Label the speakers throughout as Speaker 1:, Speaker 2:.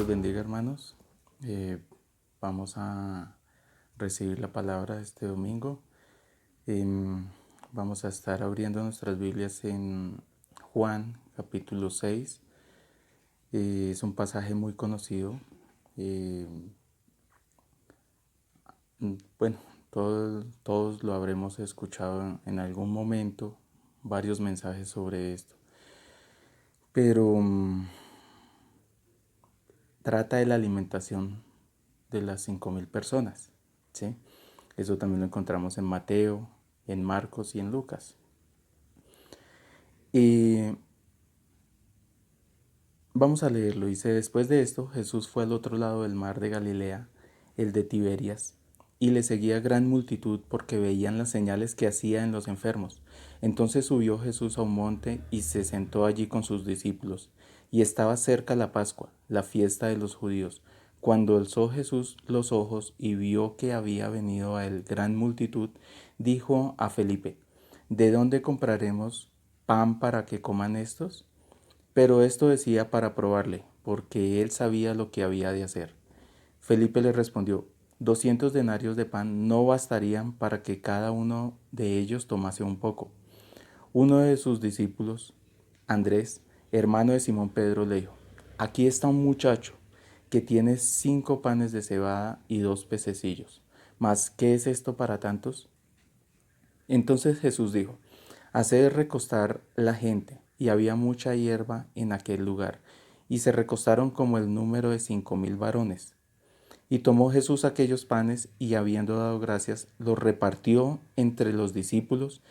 Speaker 1: los bendiga, hermanos. Eh, Vamos a recibir la palabra este domingo. Em, Vamos a estar abriendo nuestras Biblias en Juan capítulo 6. Es un pasaje muy conocido. Eh, bueno, todos lo habremos escuchado en algún momento, varios mensajes sobre esto. Pero trata de la alimentación de las 5.000 personas, ¿sí? Eso también lo encontramos en Mateo, en Marcos y en Lucas. Y vamos a leerlo. Dice: después de esto, Jesús fue al otro lado del mar de Galilea, el de Tiberias, y le seguía gran multitud porque veían las señales que hacía en los enfermos. Entonces subió Jesús a un monte y se sentó allí con sus discípulos. Y estaba cerca la Pascua, la fiesta de los judíos. Cuando alzó Jesús los ojos y vio que había venido a él gran multitud, dijo a Felipe: ¿de dónde compraremos pan para que coman estos? Pero esto decía para probarle, porque él sabía lo que había de hacer. Felipe le respondió: 200 denarios de pan no bastarían para que cada uno de ellos tomase un poco. Uno de sus discípulos, Andrés, hermano de Simón Pedro, le dijo: aquí está un muchacho que tiene 5 panes de cebada y 2 pececillos. Mas, ¿qué es esto para tantos? Entonces Jesús dijo: haced recostar la gente. Y había mucha hierba en aquel lugar, y se recostaron como el número de 5.000 varones. Y tomó Jesús aquellos panes, y habiendo dado gracias, los repartió entre los discípulos,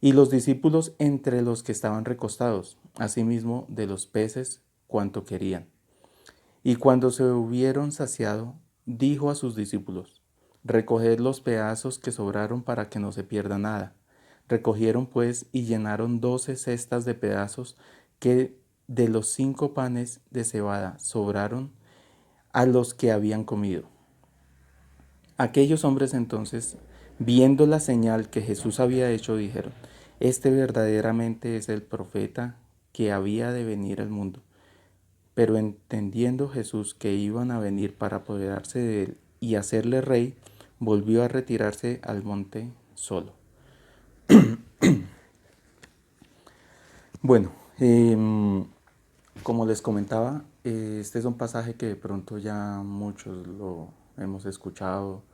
Speaker 1: y los discípulos entre los que estaban recostados, asimismo de los peces cuanto querían. Y cuando se hubieron saciado, dijo a sus discípulos: recoged los pedazos que sobraron para que no se pierda nada. Recogieron pues y llenaron 12 cestas de pedazos que de los 5 panes de cebada sobraron a los que habían comido. Aquellos hombres entonces, viendo la señal que Jesús había hecho, dijeron: este verdaderamente es el profeta que había de venir al mundo. Pero entendiendo Jesús que iban a venir para apoderarse de él y hacerle rey, volvió a retirarse al monte solo. Bueno, como les comentaba, este es un pasaje que de pronto ya muchos lo hemos escuchado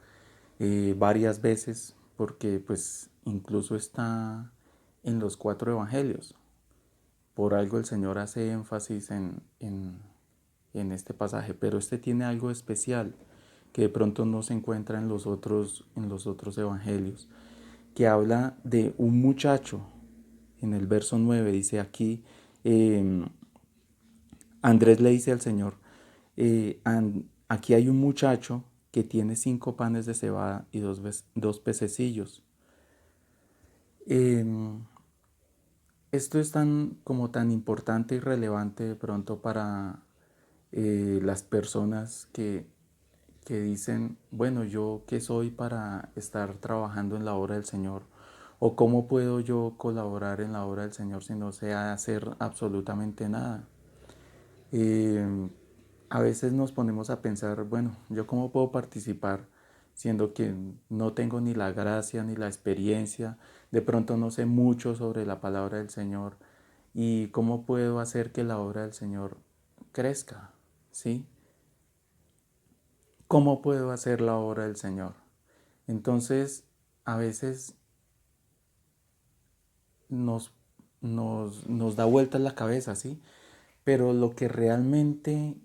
Speaker 1: varias veces, porque pues incluso está en los 4 evangelios. Por algo el Señor hace énfasis en este pasaje, pero este tiene algo especial que de pronto no se encuentra en los otros evangelios, que habla de un muchacho. En el verso 9 dice aquí, eh, Andrés le dice al Señor: aquí hay un muchacho que tiene 5 panes de cebada y 2 pececillos. Eh, Esto es tan importante y relevante de pronto para las personas que dicen: bueno, ¿yo qué soy para estar trabajando en la obra del Señor? ¿O cómo puedo yo colaborar en la obra del Señor si no sé hacer absolutamente nada? Eh, a veces nos ponemos a pensar: bueno, ¿yo cómo puedo participar siendo que no tengo ni la gracia ni la experiencia? De pronto no sé mucho sobre la palabra del Señor. ¿Y cómo puedo hacer que la obra del Señor crezca? ¿Sí? ¿Cómo puedo hacer la obra del Señor? Entonces, a veces nos, nos da vueltas la cabeza, ¿sí? Pero lo que realmente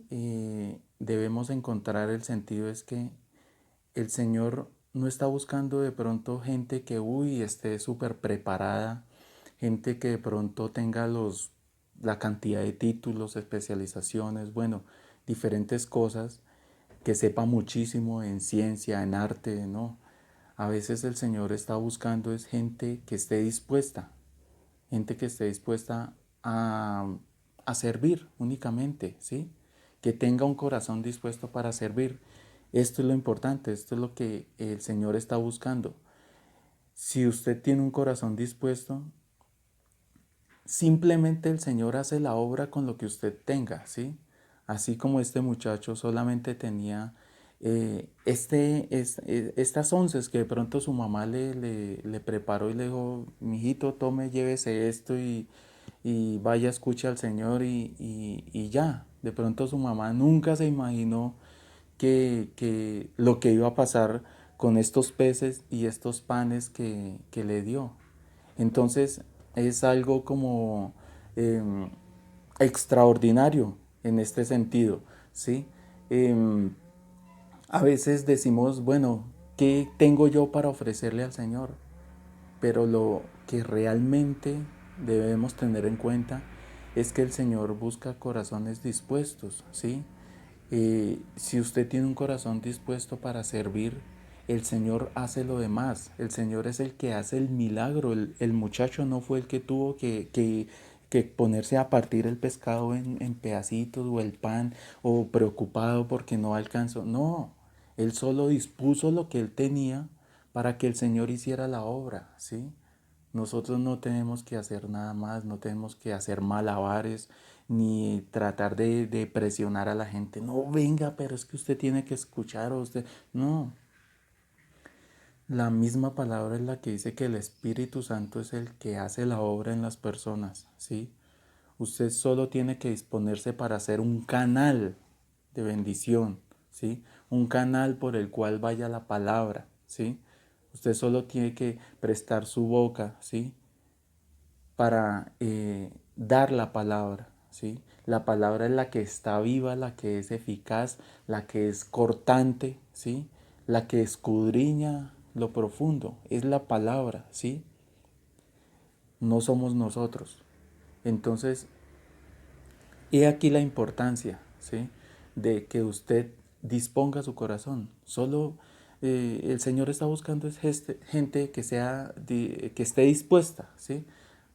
Speaker 1: debemos encontrar el sentido es que el Señor no está buscando de pronto gente que, esté súper preparada, gente que de pronto tenga la cantidad de títulos, especializaciones, bueno, diferentes cosas, que sepa muchísimo en ciencia, en arte, ¿no? A veces el Señor está buscando es gente que esté dispuesta a servir únicamente, ¿sí? Que tenga un corazón dispuesto para servir. Esto es lo importante, esto es lo que el Señor está buscando. Si usted tiene un corazón dispuesto, simplemente el Señor hace la obra con lo que usted tenga, ¿sí? así como este muchacho solamente tenía estas onces que de pronto su mamá le preparó y le dijo, mijito, tome, llévese esto y vaya, escuche al Señor y ya. De pronto su mamá nunca se imaginó que lo que iba a pasar con estos peces y estos panes que le dio. Entonces es algo como em, extraordinario en este sentido, ¿sí? Em, a veces decimos, bueno, ¿qué tengo yo para ofrecerle al Señor? Pero lo que realmente debemos tener en cuenta es que el Señor busca corazones dispuestos, ¿sí? Si usted tiene un corazón dispuesto para servir, el Señor hace lo demás. El Señor es el que hace el milagro. El muchacho no fue el que tuvo que ponerse a partir el pescado en pedacitos o el pan o preocupado porque no alcanzó. No, él solo dispuso lo que él tenía para que el Señor hiciera la obra, ¿sí? Nosotros no tenemos que hacer nada más, no tenemos que hacer malabares ni tratar de presionar a la gente. No, venga, pero es que usted tiene que escuchar o usted. No, la misma palabra es la que dice que el Espíritu Santo es el que hace la obra en las personas, ¿sí? Usted solo tiene que disponerse para ser un canal de bendición, ¿sí? Un canal por el cual vaya la palabra, ¿sí? Usted solo tiene que prestar su boca, ¿sí? Para dar la palabra, ¿sí? La palabra es la que está viva, la que es eficaz, la que es cortante, ¿sí? La que escudriña lo profundo, es la palabra, ¿sí? No somos nosotros. Entonces, he aquí la importancia, ¿sí? De que usted disponga su corazón. Solo el Señor está buscando es gente que que esté dispuesta, ¿sí?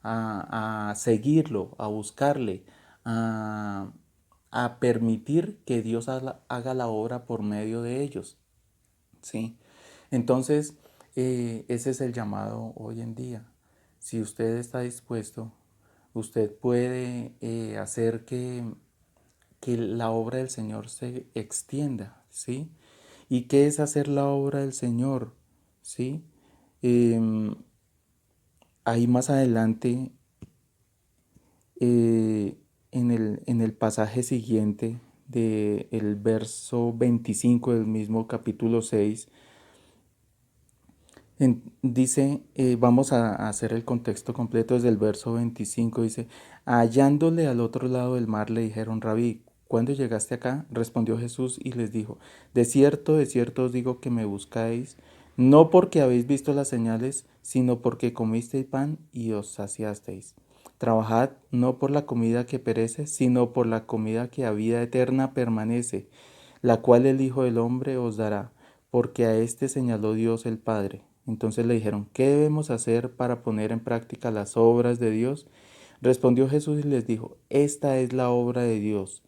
Speaker 1: A seguirlo, a buscarle, a, a permitir que Dios haga la obra por medio de ellos, ¿sí? Entonces, ese es el llamado hoy en día. Si usted está dispuesto, usted puede hacer que la obra del Señor se extienda, ¿sí? ¿Y qué es hacer la obra del Señor? ¿Sí? Em, Ahí más adelante, en el pasaje siguiente del verso 25 del mismo capítulo 6, dice, vamos a hacer el contexto completo desde el verso 25, dice, hallándole al otro lado del mar le dijeron, Rabí, ¿cuándo llegaste acá? Respondió Jesús y les dijo, de cierto os digo que me buscáis, no porque habéis visto las señales, sino porque comisteis pan y os saciasteis. Trabajad no por la comida que perece, sino por la comida que a vida eterna permanece, la cual el Hijo del Hombre os dará, porque a éste señaló Dios el Padre. Entonces le dijeron, ¿qué debemos hacer para poner en práctica las obras de Dios? Respondió Jesús y les dijo, esta es la obra de Dios.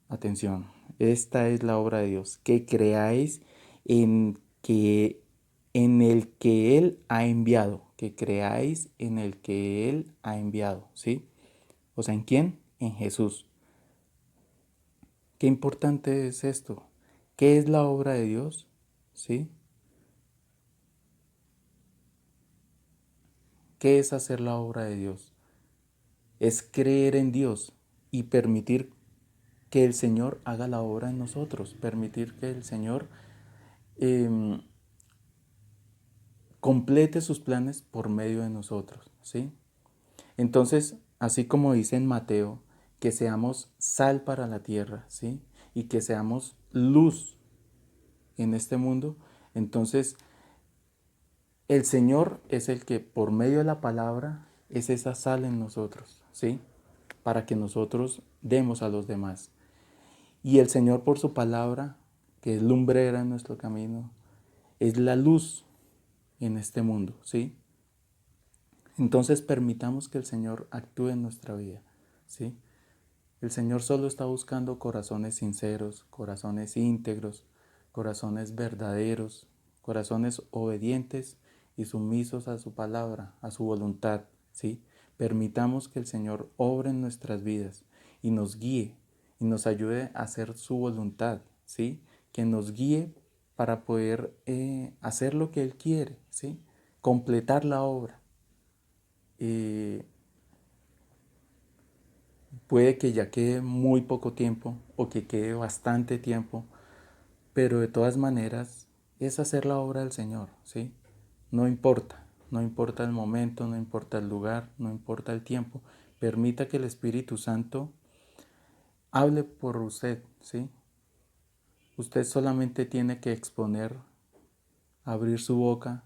Speaker 1: Atención, esta es la obra de Dios, que creáis en que en el que Él ha enviado, que creáis en el que Él ha enviado, ¿sí? O sea, ¿en quién? En Jesús. Qué importante es esto. ¿Qué es la obra de Dios? ¿Sí? ¿Qué es hacer la obra de Dios? Es creer en Dios y permitir que el Señor haga la obra en nosotros, permitir que el Señor eh, complete sus planes por medio de nosotros, ¿sí? Entonces, así como dice en Mateo, que seamos sal para la tierra, ¿sí? Y que seamos luz en este mundo, entonces el Señor es el que por medio de la palabra es esa sal en nosotros, ¿sí? Para que nosotros demos a los demás. Y el Señor por su palabra, que es lumbrera en nuestro camino, es la luz en este mundo, ¿sí? Entonces permitamos que el Señor actúe en nuestra vida, ¿sí? El Señor solo está buscando corazones sinceros, corazones íntegros, corazones verdaderos, corazones obedientes y sumisos a su palabra, a su voluntad, ¿sí? Permitamos que el Señor obre en nuestras vidas y nos guíe y nos ayude a hacer su voluntad, ¿sí? Que nos guíe para poder hacer lo que Él quiere, ¿sí? Completar la obra. Eh, Puede que ya quede muy poco tiempo o que quede bastante tiempo, pero de todas maneras es hacer la obra del Señor, ¿sí? No importa, no importa el momento, no importa el lugar, no importa el tiempo. Permita que el Espíritu Santo hable por usted, ¿sí? Usted solamente tiene que exponer, abrir su boca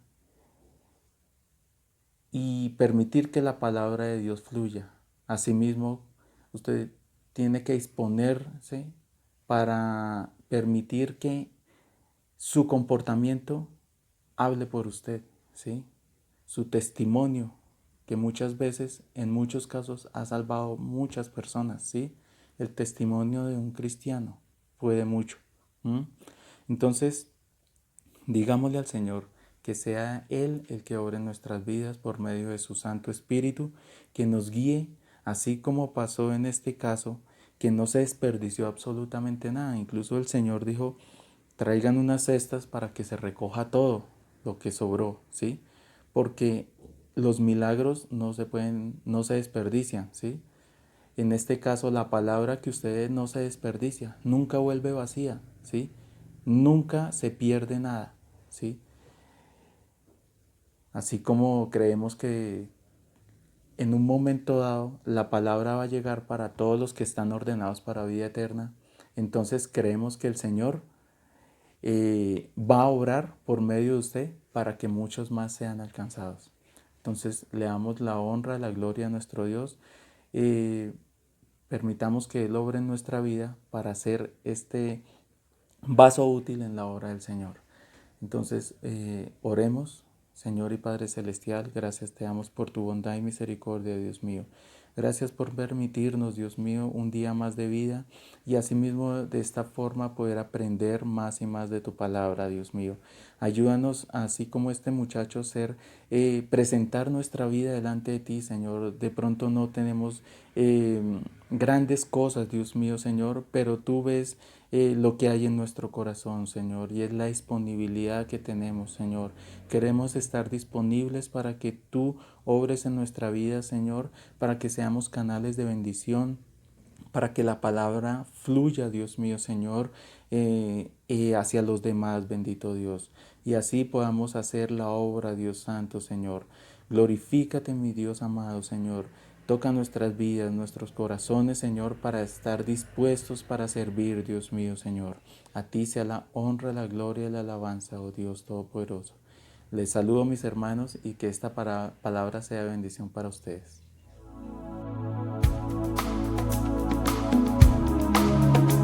Speaker 1: y permitir que la palabra de Dios fluya. Asimismo, usted tiene que exponerse para permitir que su comportamiento hable por usted, ¿sí? Su testimonio, que muchas veces, en muchos casos, ha salvado muchas personas, ¿sí? El testimonio de un cristiano puede mucho. ¿M? Entonces, digámosle al Señor que sea Él el que obre en nuestras vidas por medio de su Santo Espíritu, que nos guíe, así como pasó en este caso, que no se desperdició absolutamente nada. Incluso el Señor dijo, traigan unas cestas para que se recoja todo lo que sobró, ¿sí? Porque los milagros no se desperdician, ¿sí? En este caso, la palabra que ustedes no se desperdicia, nunca vuelve vacía, ¿sí? Nunca se pierde nada, ¿sí? Así como creemos que en un momento dado la palabra va a llegar para todos los que están ordenados para vida eterna, entonces creemos que el Señor va a obrar por medio de usted para que muchos más sean alcanzados. Entonces le damos la honra, la gloria a nuestro Dios. Eh, Permitamos que Él obre en nuestra vida para ser este vaso útil en la obra del Señor. Entonces, oremos. Señor y Padre Celestial, gracias te damos por tu bondad y misericordia, Dios mío. Gracias por permitirnos, Dios mío, un día más de vida y asimismo de esta forma poder aprender más y más de tu palabra, Dios mío. Ayúdanos, así como este muchacho, presentar nuestra vida delante de ti, Señor. De pronto no tenemos grandes cosas, Dios mío, Señor, pero tú ves lo que hay en nuestro corazón, Señor, y es la disponibilidad que tenemos, Señor. Queremos estar disponibles para que tú obres en nuestra vida, Señor, para que seamos canales de bendición, para que la palabra fluya, Dios mío, Señor, hacia los demás, bendito Dios. Y así podamos hacer la obra, Dios Santo, Señor. Glorifícate, mi Dios amado, Señor. Toca nuestras vidas, nuestros corazones, Señor, para estar dispuestos para servir, Dios mío, Señor. A ti sea la honra, la gloria y la alabanza, oh Dios Todopoderoso. Les saludo, mis hermanos, y que esta palabra sea bendición para ustedes.